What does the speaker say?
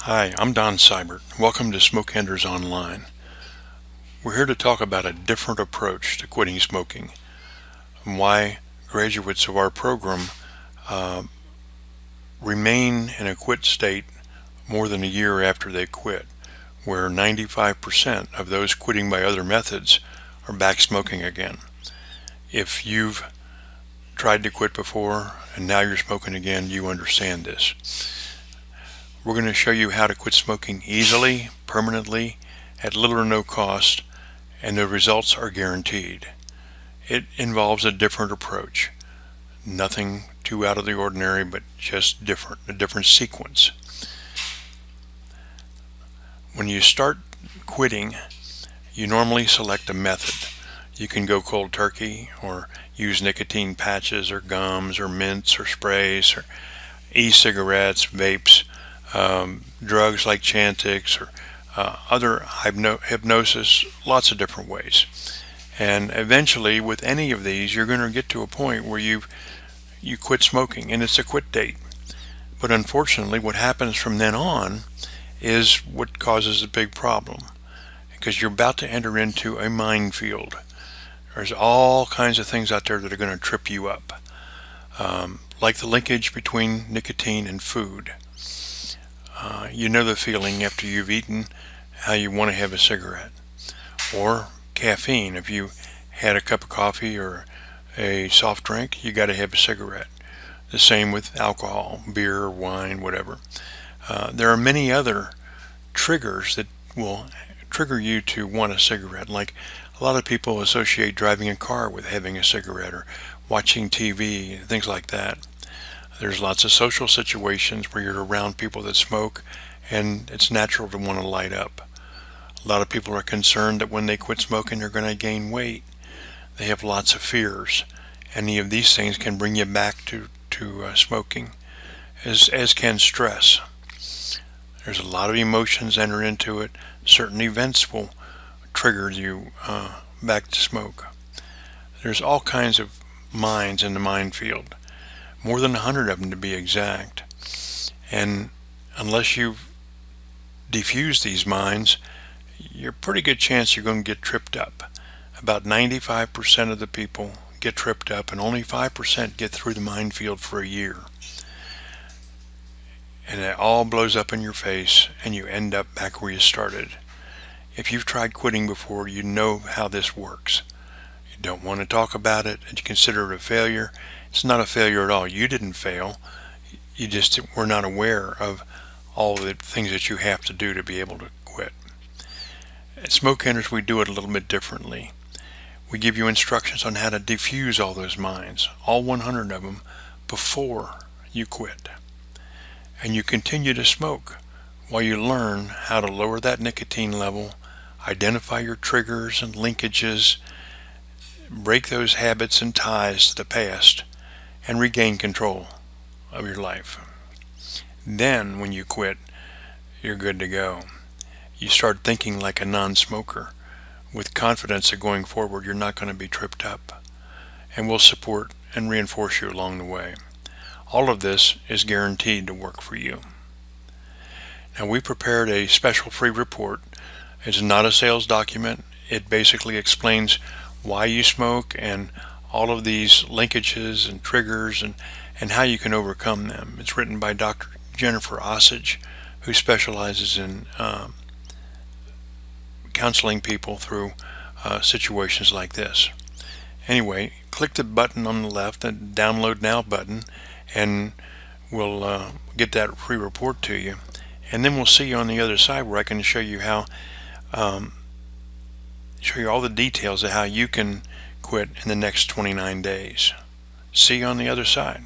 Hi, I'm Don Seibert. Welcome to Smoke Enders Online. We're here to talk about a different approach to quitting smoking and why graduates of our program remain in a quit state more than a year after they quit, where 95% of those quitting by other methods are back smoking again. If you've tried to quit before and now you're smoking again, you understand this. We're going to show you how to quit smoking easily, permanently, at little or no cost, and the results are guaranteed. It involves a different approach. Nothing too out of the ordinary, but just different, a different sequence. When you start quitting, you normally select a method. You can go cold turkey or use nicotine patches or gums or mints or sprays or e-cigarettes, vapes, drugs like Chantix or other hypnosis, lots of different ways. And eventually with any of these you're going to get to a point where you quit smoking and it's a quit date. But unfortunately what happens from then on is what causes a big problem, because you're about to enter into a minefield. There's all kinds of things out there that are going to trip you up, like the linkage between nicotine and food. You know the feeling after you've eaten how you want to have a cigarette. Or caffeine. If you had a cup of coffee or a soft drink, you got to have a cigarette. The same with alcohol, beer or wine, whatever. There are many other triggers that will trigger you to want a cigarette. Like a lot of people associate driving a car with having a cigarette or watching TV, things like that. There's lots of social situations where you're around people that smoke and it's natural to want to light up. A lot of people are concerned that when they quit smoking they're going to gain weight. They have lots of fears. Any of these things can bring you back to smoking, as can stress. There's a lot of emotions enter into it. Certain events will trigger you back to smoke. There's all kinds of mines in the minefield. More than 100 of them to be exact. And unless you've defused these mines, you're a pretty good chance you're going to get tripped up. About 95% of the people get tripped up and only 5% get through the minefield for a year. And it all blows up in your face and you end up back where you started. If you've tried quitting before, you know how this works. You don't want to talk about it and you consider it a failure. It's not a failure at all. You didn't fail. You just were not aware of all the things that you have to do to be able to quit. At Smoke Enders, we do it a little bit differently. We give you instructions on how to defuse all those mines, all 100 of them, before you quit. And you continue to smoke while you learn how to lower that nicotine level, identify your triggers and linkages, break those habits and ties to the past, and regain control of your life. Then when you quit, you're good to go. You start thinking like a non-smoker with confidence that going forward you're not going to be tripped up, and we'll support and reinforce you along the way. All of this is guaranteed to work for you. Now, we prepared a special free report. It's not a sales document. It basically explains why you smoke and all of these linkages and triggers and how you can overcome them. It's written by Dr. Jennifer Osage, who specializes in counseling people through situations like this. Anyway, click the button on the left, the download now button, and we'll get that free report to you. And then we'll see you on the other side where I can show you how show you all the details of how you can quit in the next 29 days. See you on the other side.